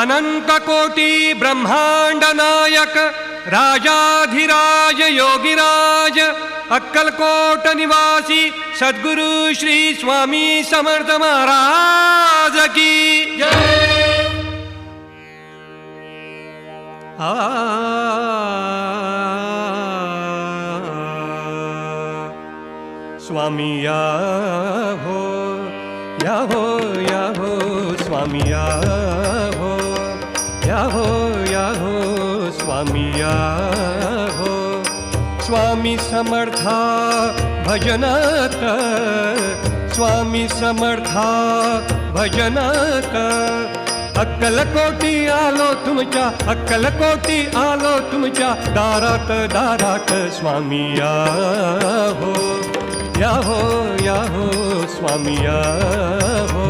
अनंत कोटी ब्रह्मांड नायक राजाधिराज योगिराज अक्कलकोट निवासी सद्गुरु श्री स्वामी समर्थ महाराज की जय। स्वामी या हो स्वामी या हो स्वामी या हो। स्वामी समर्था भजनात स्वामी समर्था भजनात अक्कलकोटी आलो तुमच्या अक्कलकोटी आलो तुमच्या दारात दारात स्वामी या हो स्वामी या हो